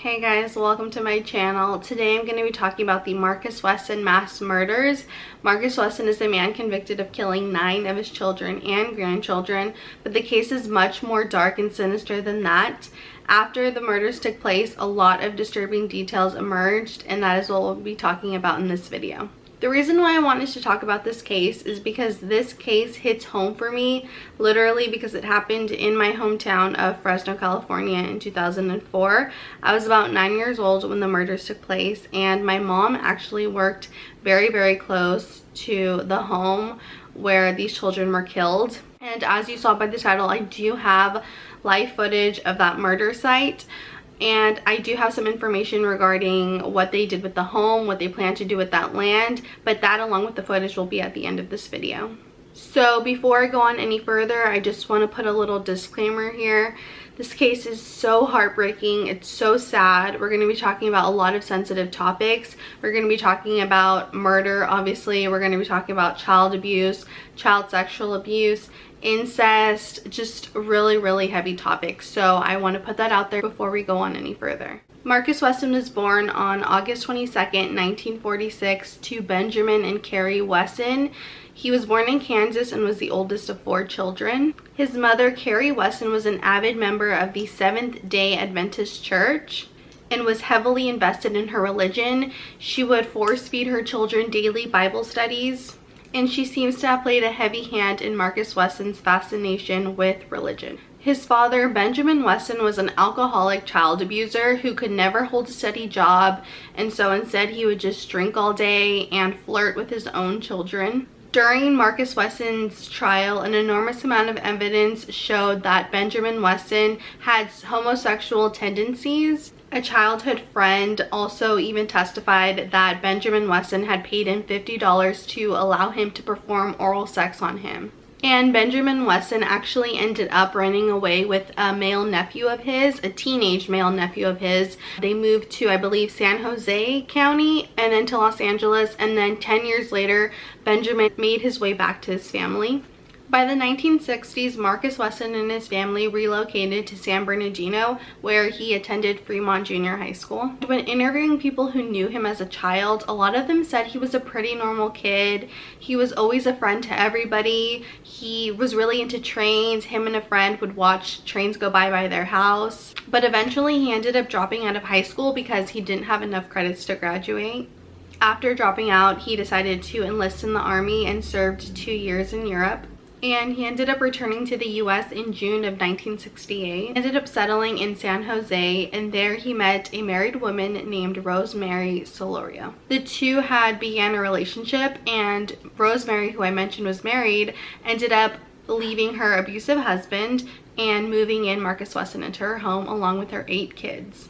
Hey guys, welcome to my channel. Today I'm going to be talking about the Marcus Wesson mass murders. Marcus Wesson is a man convicted of killing 9 of his children and grandchildren, but the case is much more dark and sinister than that. After the murders took place, a lot of disturbing details emerged, and that is what we'll be talking about in this video. The reason why I wanted to talk about this case is because this case hits home for me, literally because it happened in my hometown of Fresno, California in 2004. I was about 9 years old when the murders took place, and my mom actually worked very, very close to the home where these children were killed. And as you saw by the title, I do have live footage of that murder site. And I do have some information regarding what they did with the home, what they plan to do with that land, but that along with the footage will be at the end of this video. So before I go on any further, I just want to put a little disclaimer here. This case is so heartbreaking. It's so sad. We're going to be talking about a lot of sensitive topics. We're going to be talking about murder, obviously. We're going to be talking about child abuse, child sexual abuse, incest, just really, really heavy topics. So I want to put that out there before we go on any further. Marcus Wesson was born on August 22nd, 1946 to Benjamin and Carrie Wesson. He was born in Kansas and was the oldest of 4 children. His mother, Carrie Wesson, was an avid member of the Seventh-day Adventist Church and was heavily invested in her religion. She would force-feed her children daily Bible studies, and she seems to have played a heavy hand in Marcus Wesson's fascination with religion. His father, Benjamin Wesson, was an alcoholic child abuser who could never hold a steady job, and so instead he would just drink all day and flirt with his own children. During Marcus Wesson's trial, an enormous amount of evidence showed that Benjamin Wesson had homosexual tendencies. A childhood friend also even testified that Benjamin Wesson had paid him $50 to allow him to perform oral sex on him. And Benjamin Wesson actually ended up running away with a male nephew of his, a teenage male nephew of his. They moved to, I believe, San Jose County and then to Los Angeles, and then 10 years later, Benjamin made his way back to his family. By the 1960s, Marcus Wesson and his family relocated to San Bernardino, where he attended Fremont Junior High School. When interviewing people who knew him as a child, a lot of them said he was a pretty normal kid. He was always a friend to everybody. He was really into trains. Him and a friend would watch trains go by their house. But eventually he ended up dropping out of high school because he didn't have enough credits to graduate. After dropping out, he decided to enlist in the army and served 2 years in Europe. And he ended up returning to the US in June of 1968. He ended up settling in San Jose, and there he met a married woman named Rosemary Solorio. The two had began a relationship, and Rosemary, who I mentioned was married, ended up leaving her abusive husband and moving in Marcus Wesson into her home along with her 8 kids.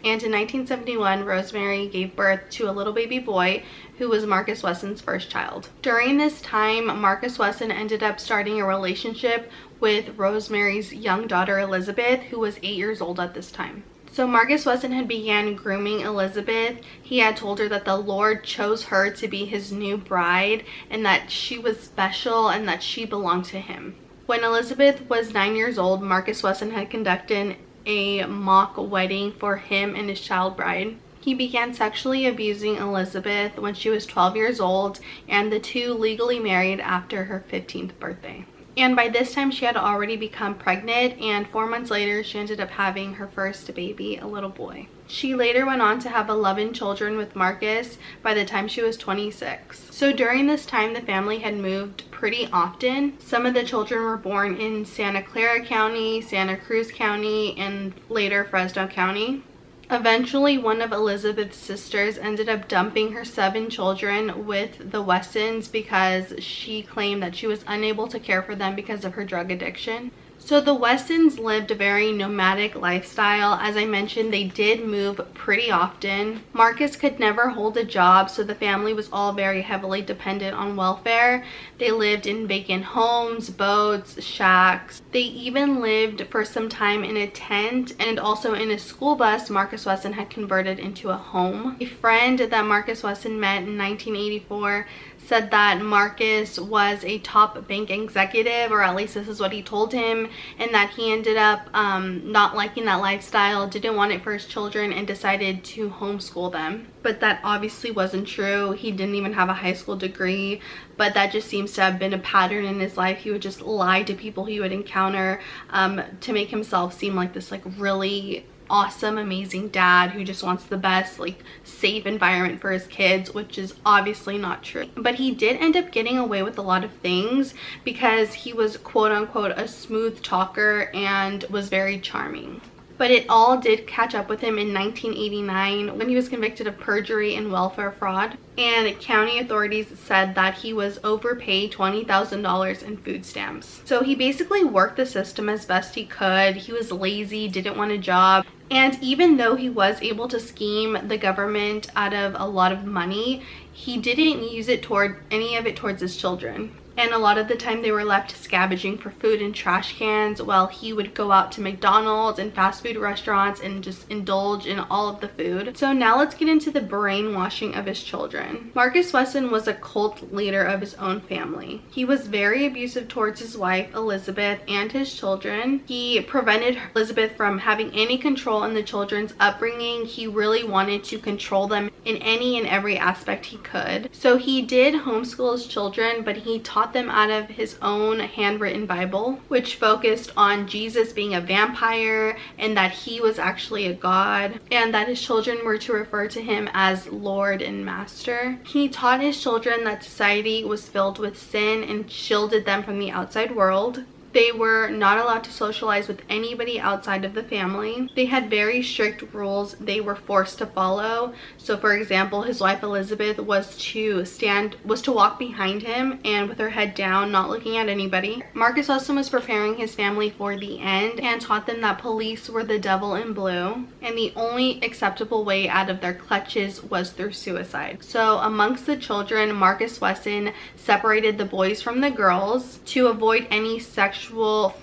And in 1971, Rosemary gave birth to a little baby boy who was Marcus Wesson's first child. During this time, Marcus Wesson ended up starting a relationship with Rosemary's young daughter, Elizabeth, who was 8 years old at this time. So Marcus Wesson had began grooming Elizabeth. He had told her that the Lord chose her to be his new bride and that she was special and that she belonged to him. When Elizabeth was 9 years old, Marcus Wesson had conducted a mock wedding for him and his child bride. He began sexually abusing Elizabeth when she was 12 years old, and the two legally married after her 15th birthday. And by this time she had already become pregnant, and 4 months later she ended up having her first baby, a little boy. She later went on to have 11 children with Marcus by the time she was 26. So during this time the family had moved pretty often. Some of the children were born in Santa Clara County, Santa Cruz County, and later Fresno County. Eventually, one of Elizabeth's sisters ended up dumping her 7 children with the Wessons because she claimed that she was unable to care for them because of her drug addiction. So the Wessons lived a very nomadic lifestyle. As I mentioned, they did move pretty often. Marcus could never hold a job, so the family was all very heavily dependent on welfare. They lived in vacant homes, boats, shacks. They even lived for some time in a tent and also in a school bus Marcus Wesson had converted into a home. A friend that Marcus Wesson met in 1984 said that Marcus was a top bank executive, or at least this is what he told him, and that he ended up not liking that lifestyle, didn't want it for his children, and decided to homeschool them. But that obviously wasn't true. He didn't even have a high school degree, but that just seems to have been a pattern in his life. He would just lie to people he would encounter to make himself seem like this really awesome, amazing dad who just wants the best, safe environment for his kids, which is obviously not true. But he did end up getting away with a lot of things because he was quote unquote a smooth talker and was very charming. But it all did catch up with him in 1989 when he was convicted of perjury and welfare fraud. And county authorities said that he was overpaid $20,000 in food stamps. So he basically worked the system as best he could. He was lazy, didn't want a job. And even though he was able to scheme the government out of a lot of money, he didn't use it any of it towards his children. And a lot of the time they were left scavenging for food in trash cans while he would go out to McDonald's and fast food restaurants and just indulge in all of the food. So now let's get into the brainwashing of his children. Marcus Wesson was a cult leader of his own family. He was very abusive towards his wife, Elizabeth, and his children. He prevented Elizabeth from having any control in the children's upbringing. He really wanted to control them in any and every aspect he could. So he did homeschool his children, but he taught them out of his own handwritten Bible, which focused on Jesus being a vampire and that he was actually a god, and that his children were to refer to him as Lord and Master. He taught his children that society was filled with sin and shielded them from the outside world. They were not allowed to socialize with anybody outside of the family. They had very strict rules they were forced to follow. So for example, his wife Elizabeth was to walk behind him and with her head down, not looking at anybody. Marcus Wesson was preparing his family for the end and taught them that police were the devil in blue, and the only acceptable way out of their clutches was through suicide. So amongst the children, Marcus Wesson separated the boys from the girls to avoid any sexual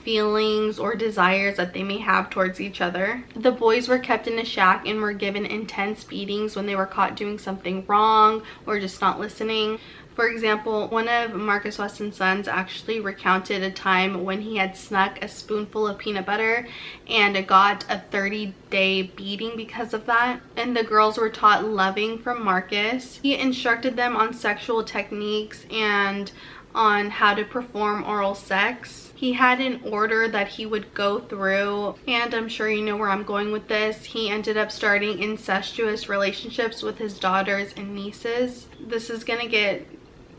feelings or desires that they may have towards each other. The boys were kept in a shack and were given intense beatings when they were caught doing something wrong or just not listening. For example, one of Marcus Wesson's sons actually recounted a time when he had snuck a spoonful of peanut butter and got a 30-day beating because of that. And the girls were taught loving from Marcus. He instructed them on sexual techniques and on how to perform oral sex. He had an order that he would go through, and I'm sure you know where I'm going with this. He ended up starting incestuous relationships with his daughters and nieces. This is gonna get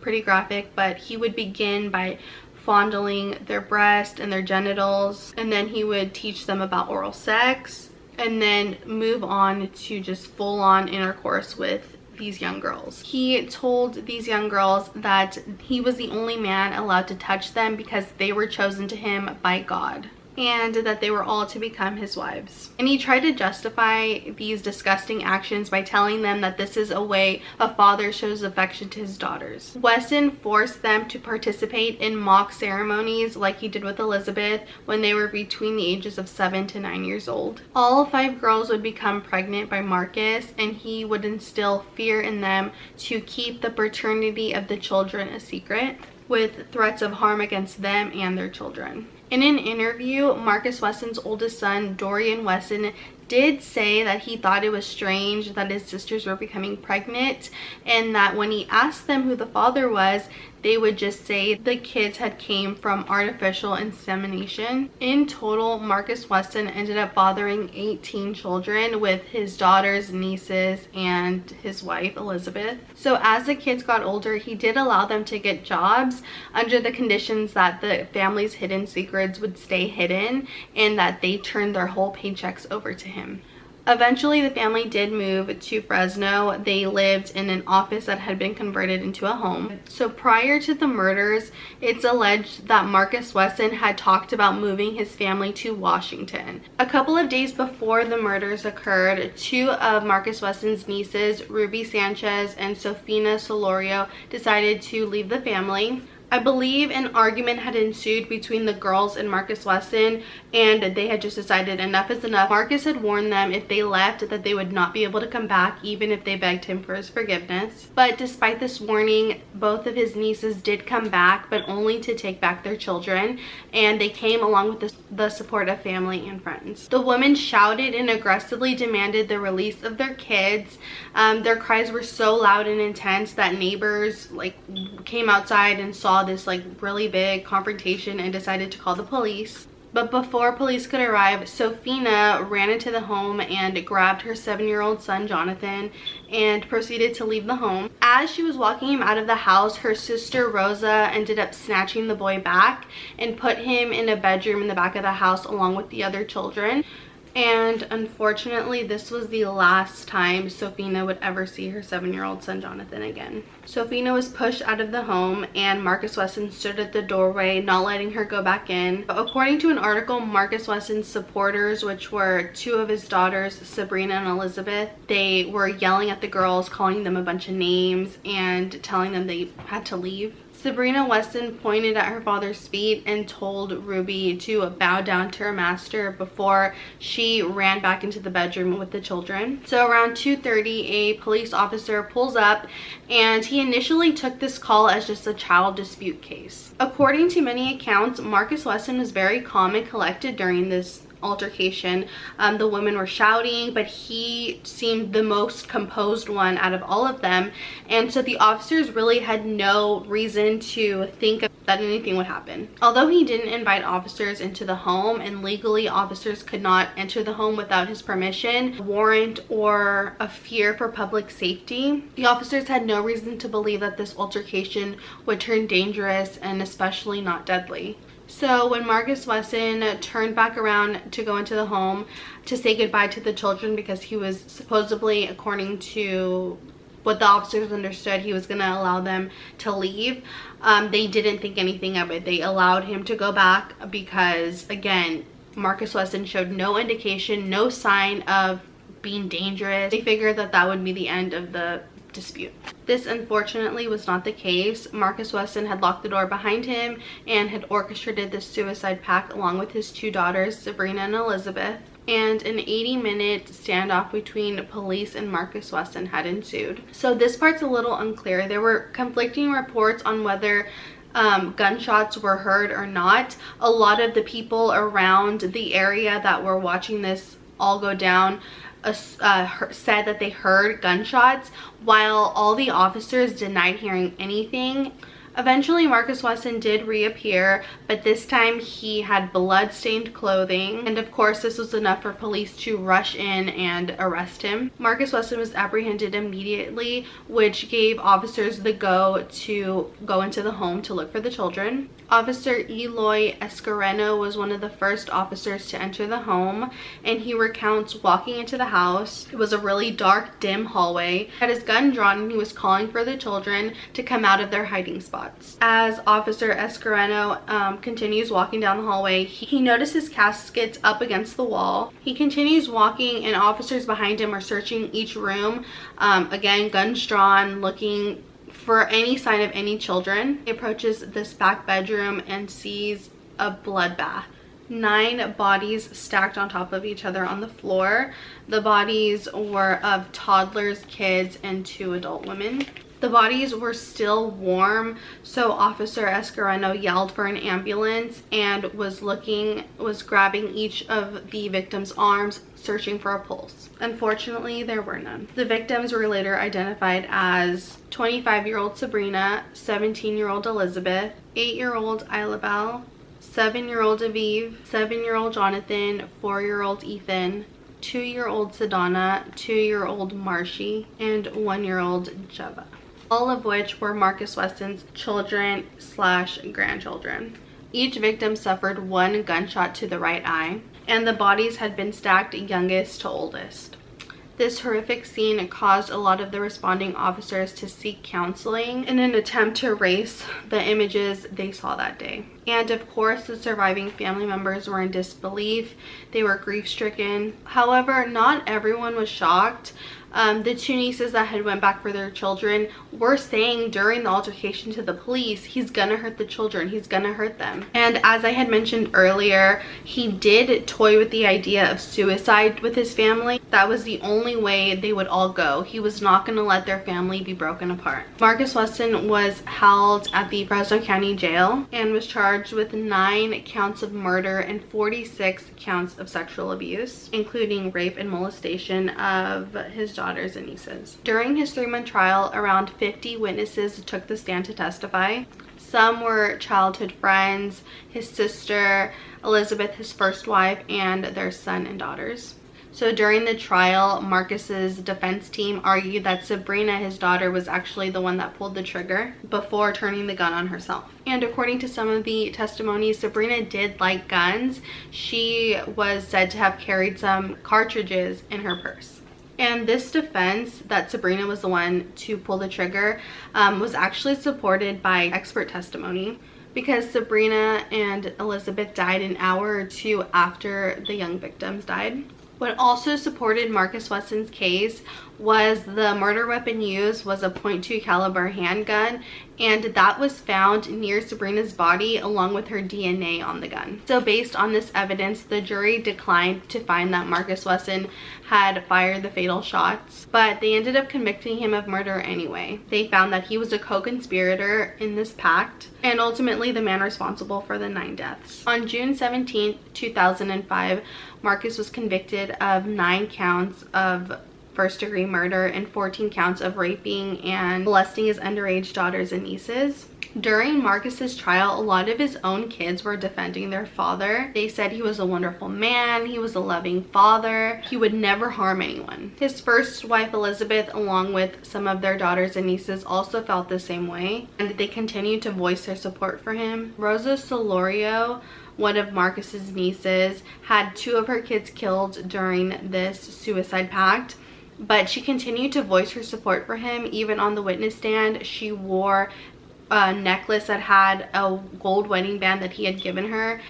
pretty graphic, but he would begin by fondling their breast and their genitals, and then he would teach them about oral sex, and then move on to just full-on intercourse with these young girls. He told these young girls that he was the only man allowed to touch them because they were chosen to him by God, and that they were all to become his wives. And he tried to justify these disgusting actions by telling them that this is a way a father shows affection to his daughters. Wesson forced them to participate in mock ceremonies like he did with Elizabeth when they were between the ages of 7 to 9 years old. All 5 girls would become pregnant by Marcus, and he would instill fear in them to keep the paternity of the children a secret, with threats of harm against them and their children. In an interview, Marcus Wesson's oldest son, Dorian Wesson, did say that he thought it was strange that his sisters were becoming pregnant, and that when he asked them who the father was, they would just say the kids had came from artificial insemination. In total, Marcus Wesson ended up fathering 18 children with his daughters, nieces, and his wife, Elizabeth. So as the kids got older, he did allow them to get jobs under the conditions that the family's hidden secrets would stay hidden and that they turned their whole paychecks over to him. Eventually, the family did move to Fresno. They lived in an office that had been converted into a home. So prior to the murders, it's alleged that Marcus Wesson had talked about moving his family to Washington. A couple of days before the murders occurred, 2 of Marcus Wesson's nieces, Ruby Sanchez and Sofina Solorio, decided to leave the family. I believe an argument had ensued between the girls and Marcus Wesson, and they had just decided enough is enough. Marcus had warned them if they left that they would not be able to come back even if they begged him for his forgiveness. But despite this warning, both of his nieces did come back, but only to take back their children, and they came along with the support of family and friends. The women shouted and aggressively demanded the release of their kids. Their cries were so loud and intense that neighbors came outside and saw this really big confrontation and decided to call the police. But before police could arrive, Sofina ran into the home and grabbed her 7-year-old son Jonathan and proceeded to leave the home. As she was walking him out of the house, her sister Rosa ended up snatching the boy back and put him in a bedroom in the back of the house along with the other children. And unfortunately, this was the last time Sofina would ever see her 7-year-old son Jonathan again. Sofina was pushed out of the home, and Marcus Wesson stood at the doorway, not letting her go back in. According to an article, Marcus Wesson's supporters, which were 2 of his daughters, Sabrina and Elizabeth, they were yelling at the girls, calling them a bunch of names and telling them they had to leave. Sabrina Wesson pointed at her father's feet and told Ruby to bow down to her master before she ran back into the bedroom with the children. So around 2:30, a police officer pulls up, and he initially took this call as just a child dispute case. According to many accounts, Marcus Wesson was very calm and collected during this altercation. The women were shouting, but he seemed the most composed one out of all of them, and so the officers really had no reason to think that anything would happen. Although he didn't invite officers into the home, and legally officers could not enter the home without his permission, warrant, or a fear for public safety, the officers had no reason to believe that this altercation would turn dangerous and especially not deadly. So when Marcus Wesson turned back around to go into the home to say goodbye to the children, because he was supposedly, according to what the officers understood, he was going to allow them to leave, they didn't think anything of it. They allowed him to go back because, again, Marcus Wesson showed no indication, no sign of being dangerous. They figured that that would be the end of the dispute. This unfortunately was not the case. Marcus Wesson had locked the door behind him and had orchestrated this suicide pact along with his 2 daughters, Sabrina and Elizabeth, and an 80-minute standoff between police and Marcus Wesson had ensued. So this part's a little unclear. There were conflicting reports on whether gunshots were heard or not. A lot of the people around the area that were watching this all go down said that they heard gunshots, while all the officers denied hearing anything. Eventually, Marcus Wesson did reappear, but this time he had blood-stained clothing, and of course this was enough for police to rush in and arrest him. Marcus Wesson was apprehended immediately, which gave officers the go to go into the home to look for the children. Officer Eloy Escareno was one of the first officers to enter the home, and he recounts walking into the house. It was a really dark, dim hallway. He had his gun drawn and he was calling for the children to come out of their hiding spots. As Officer Escareno continues walking down the hallway, he notices caskets up against the wall. He continues walking, and officers behind him are searching each room, again, guns drawn, looking for any sign of any children. He approaches this back bedroom and sees a bloodbath. 9 bodies stacked on top of each other on the floor. The bodies were of toddlers, kids, and 2 adult women. The bodies were still warm, so Officer Escareno yelled for an ambulance and was grabbing each of the victims' arms, searching for a pulse. Unfortunately, there were none. The victims were later identified as 25-year-old Sabrina, 17-year-old Elizabeth, 8-year-old Ilabel, 7-year-old Aviv, 7-year-old Jonathan, 4-year-old Ethan, 2-year-old Sedana, 2-year-old Marshy, and 1-year-old Jeva, all of which were Marcus Wesson's children/grandchildren. Each victim suffered 1 gunshot to the right eye, and the bodies had been stacked youngest to oldest. This horrific scene caused a lot of the responding officers to seek counseling in an attempt to erase the images they saw that day. And of course, the surviving family members were in disbelief. They were grief-stricken. However, not everyone was shocked. The two nieces that had went back for their children were saying during the altercation to the police, he's gonna hurt the children, he's gonna hurt them. And as I had mentioned earlier, he did toy with the idea of suicide with his family. That was the only way they would all go. He was not gonna let their family be broken apart. Marcus Wesson was held at the Fresno County Jail and was charged with 9 counts of murder and 46 counts of sexual abuse, including rape and molestation of his daughters and nieces. During his 3-month trial, around 50 witnesses took the stand to testify. Some were childhood friends, his sister, Elizabeth, his first wife, and their son and daughters. So during the trial, Marcus's defense team argued that Sabrina, his daughter, was actually the one that pulled the trigger before turning the gun on herself. And according to some of the testimonies, Sabrina did like guns. She was said to have carried some cartridges in her purse. And this defense that Sabrina was the one to pull the trigger was actually supported by expert testimony, because Sabrina and Elizabeth died an hour or 2 after the young victims died. What also supported Marcus Wesson's case was the murder weapon used was a .2 caliber handgun, and that was found near Sabrina's body along with her DNA on the gun. So based on this evidence, the jury declined to find that Marcus Wesson had fired the fatal shots, but they ended up convicting him of murder anyway. They found that he was a co-conspirator in this pact and ultimately the man responsible for the 9 deaths. On June 17, 2005, Marcus was convicted of 9 counts of first-degree murder and 14 counts of raping and molesting his underage daughters and nieces. During Marcus's trial, a lot of his own kids were defending their father. They said he was a wonderful man, he was a loving father, he would never harm anyone. His first wife, Elizabeth, along with some of their daughters and nieces, also felt the same way, and they continued to voice their support for him. Rosa Solorio, one of Marcus's nieces, had 2 of her kids killed during this suicide pact, but she continued to voice her support for him. Even on the witness stand, she wore a necklace that had a gold wedding band that he had given her,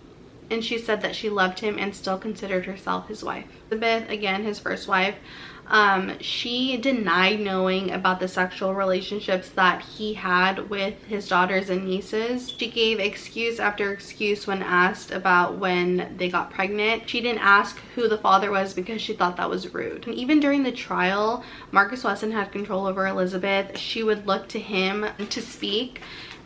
and she said that she loved him and still considered herself his wife. Elizabeth, again his first wife, she denied knowing about the sexual relationships that he had with his daughters and nieces. She gave excuse after excuse when asked about when they got pregnant. She didn't ask who the father was because she thought that was rude. And even during the trial, Marcus Wesson had control over Elizabeth. She would look to him to speak,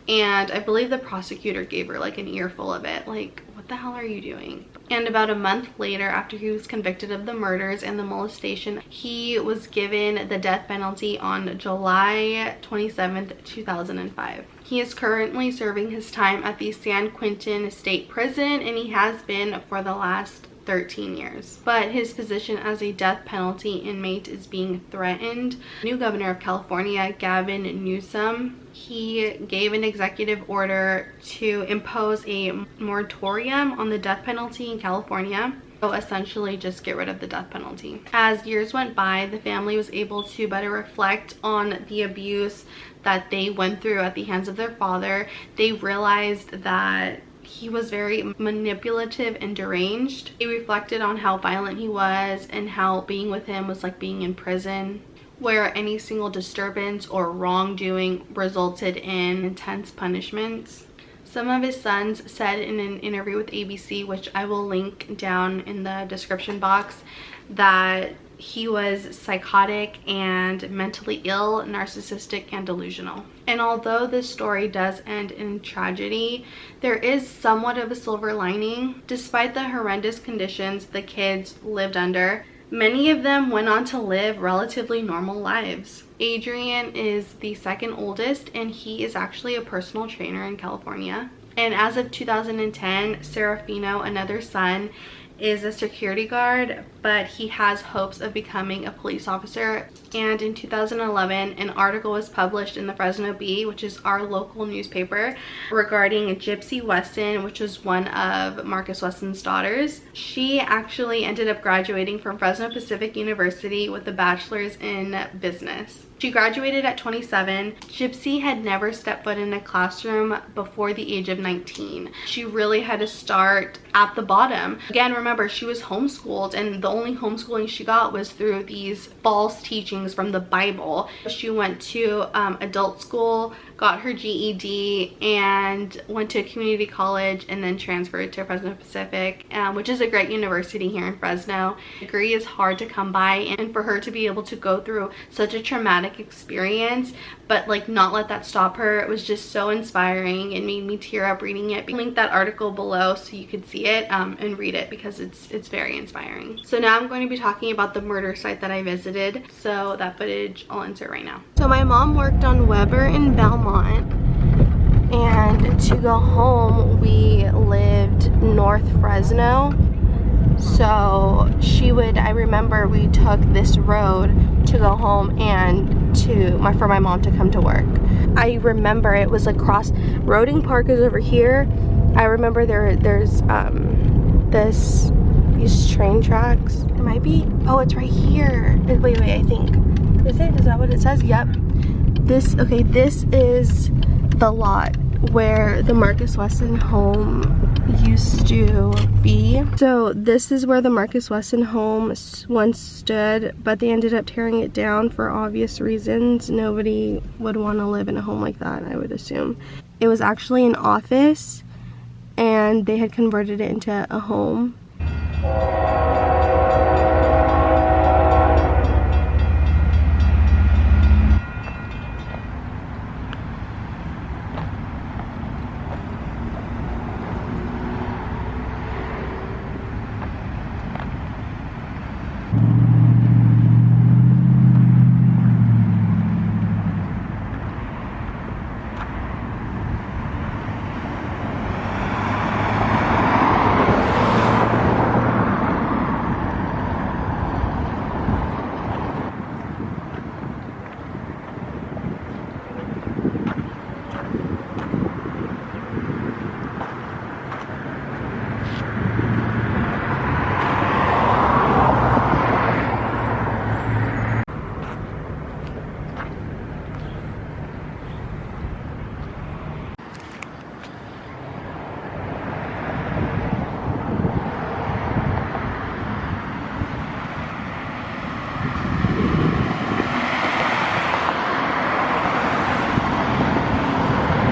and I believe the prosecutor gave her like an earful of it, like, what the hell are you doing? And about a month later, after he was convicted of the murders and the molestation, he was given the death penalty on July 27th, 2005. He is currently serving his time at the San Quentin State Prison, and he has been for the last 13 years. But his position as a death penalty inmate is being threatened. New governor of California, Gavin Newsom, he gave an executive order to impose a moratorium on the death penalty in California. So essentially just get rid of the death penalty. As years went by, the family was able to better reflect on the abuse that they went through at the hands of their father. They realized that he was very manipulative and deranged. They reflected on how violent he was and how being with him was like being in prison, where any single disturbance or wrongdoing resulted in intense punishments. Some of his sons said in an interview with ABC, which I will link down in the description box, that he was psychotic and mentally ill, narcissistic, and delusional. And although this story does end in tragedy, there is somewhat of a silver lining. Despite the horrendous conditions the kids lived under, many of them went on to live relatively normal lives. Adrian is the second oldest, and he is actually a personal trainer in California. And as of 2010, Serafino, another son, is a security guard, but he has hopes of becoming a police officer. And in 2011, an article was published in the Fresno Bee, which is our local newspaper, regarding Gypsy Wesson, which was one of Marcus Wesson's daughters. She actually ended up graduating from Fresno Pacific University with a bachelor's in business. She graduated at 27. Gypsy had never stepped foot in a classroom before the age of 19. She really had to start at the bottom. Again, remember, she was homeschooled, and the only homeschooling she got was through these false teachings from the Bible. She went to adult school, got her GED, and went to a community college, and then transferred to Fresno Pacific, which is a great university here in Fresno. A degree is hard to come by, and for her to be able to go through such a traumatic experience but like not let that stop her, it was just so inspiring. It made me tear up reading it. I'll link that article below so you could see it and read it, because it's very inspiring. So now I'm going to be talking about the murder site that I visited, so that footage I'll insert right now. So my mom worked on Weber in Belmont, and to go home we lived North Fresno. So I remember we took this road to go home and for my mom to come to work. I remember it was across, Roding Park is over here. I remember there's these train tracks. It might be, oh, it's right here. Wait, I think. Is that what it says? Yep. This is the lot where the Marcus Wesson home used to be. So this is where the Marcus Wesson home once stood, but they ended up tearing it down for obvious reasons. Nobody would want to live in a home like that, I would assume. It was actually an office, and they had converted it into a home.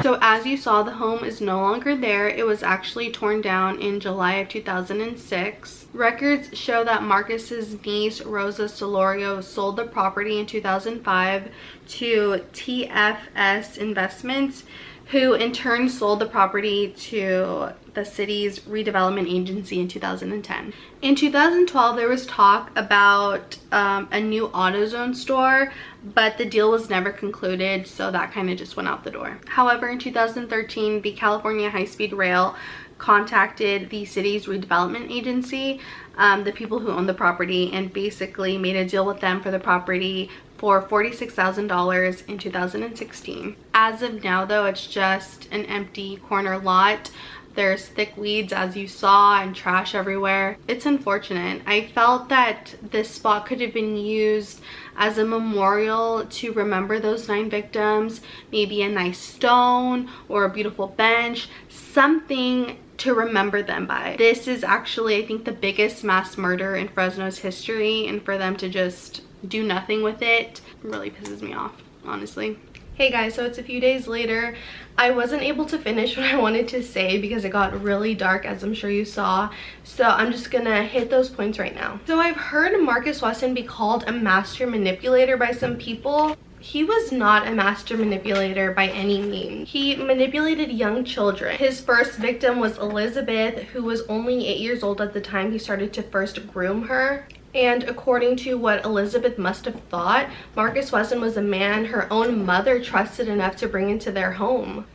So as you saw, the home is no longer there. It was actually torn down in July of 2006. Records show that Marcus's niece, Rosa Solorio, sold the property in 2005 to TFS Investments, who in turn sold the property to the city's redevelopment agency in 2010. In 2012, there was talk about a new AutoZone store, but the deal was never concluded, so that kind of just went out the door. However, in 2013, the California High-Speed Rail contacted the city's redevelopment agency, the people who own the property, and basically made a deal with them for the property for $46,000 in 2016. As of now though, it's just an empty corner lot. There's thick weeds, as you saw, and trash everywhere. It's unfortunate. I felt that this spot could have been used as a memorial to remember those 9 victims. Maybe a nice stone or a beautiful bench, something to remember them by. This is actually, I think, the biggest mass murder in Fresno's history, and for them to just do nothing with it really pisses me off, honestly. Hey guys, so it's a few days later. I wasn't able to finish what I wanted to say because it got really dark, as I'm sure you saw. So I'm just gonna hit those points right now. So I've heard Marcus Wesson be called a master manipulator by some people. He was not a master manipulator by any means. He manipulated young children. His first victim was Elizabeth, who was only 8 years old at the time he started to first groom her. And according to what Elizabeth must have thought, Marcus Wesson was a man her own mother trusted enough to bring into their home.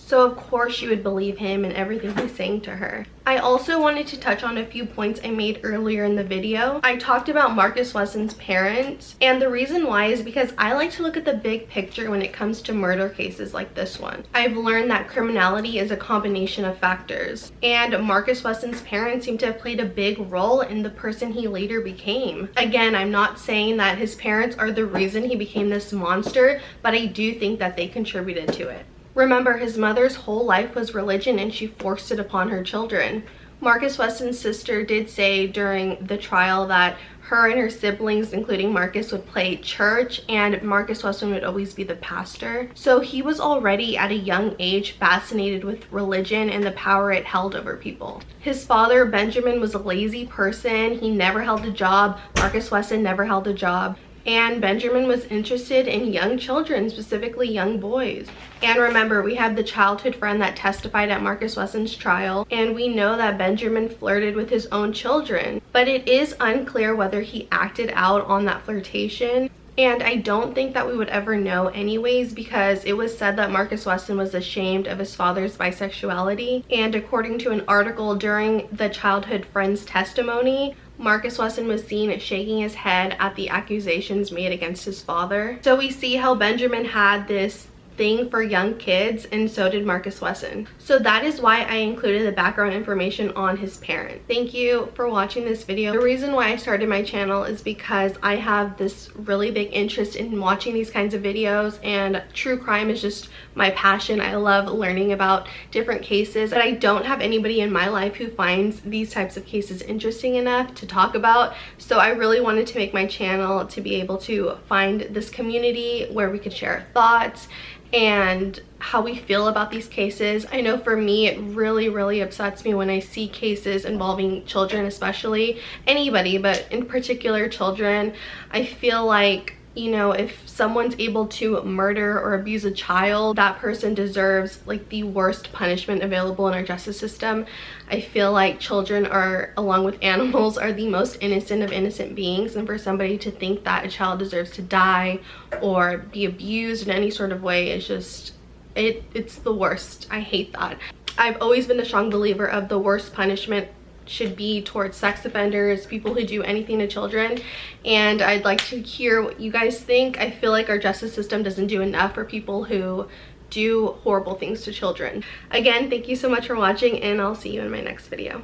So of course she would believe him and everything he's saying to her. I also wanted to touch on a few points I made earlier in the video. I talked about Marcus Wesson's parents, and the reason why is because I like to look at the big picture when it comes to murder cases like this one. I've learned that criminality is a combination of factors, and Marcus Wesson's parents seem to have played a big role in the person he later became. Again, I'm not saying that his parents are the reason he became this monster, but I do think that they contributed to it. Remember, his mother's whole life was religion and she forced it upon her children. Marcus Wesson's sister did say during the trial that her and her siblings, including Marcus, would play church and Marcus Wesson would always be the pastor. So he was already at a young age fascinated with religion and the power it held over people. His father, Benjamin, was a lazy person. He never held a job. Marcus Wesson never held a job. And Benjamin was interested in young children, specifically young boys. And remember, we had the childhood friend that testified at Marcus Wesson's trial, and we know that Benjamin flirted with his own children. But it is unclear whether he acted out on that flirtation. And I don't think that we would ever know anyways, because it was said that Marcus Wesson was ashamed of his father's bisexuality. And according to an article during the childhood friend's testimony, Marcus Wesson was seen shaking his head at the accusations made against his father. So we see how Benjamin had this thing for young kids, and so did Marcus Wesson. So that is why I included the background information on his parents. Thank you for watching this video. The reason why I started my channel is because I have this really big interest in watching these kinds of videos, and true crime is just my passion. I love learning about different cases, but I don't have anybody in my life who finds these types of cases interesting enough to talk about. So I really wanted to make my channel to be able to find this community where we could share our thoughts and how we feel about these cases. I know for me, it really upsets me when I see cases involving children, especially anybody, but in particular children. I feel like, you know, if someone's able to murder or abuse a child, that person deserves like the worst punishment available in our justice system. I feel like children are, along with animals, are the most innocent of innocent beings, and for somebody to think that a child deserves to die or be abused in any sort of way is just, it's the worst. I hate that. I've always been a strong believer of the worst punishment should be towards sex offenders, people who do anything to children, and I'd like to hear what you guys think. I feel like our justice system doesn't do enough for people who do horrible things to children. Again, thank you so much for watching, and I'll see you in my next video.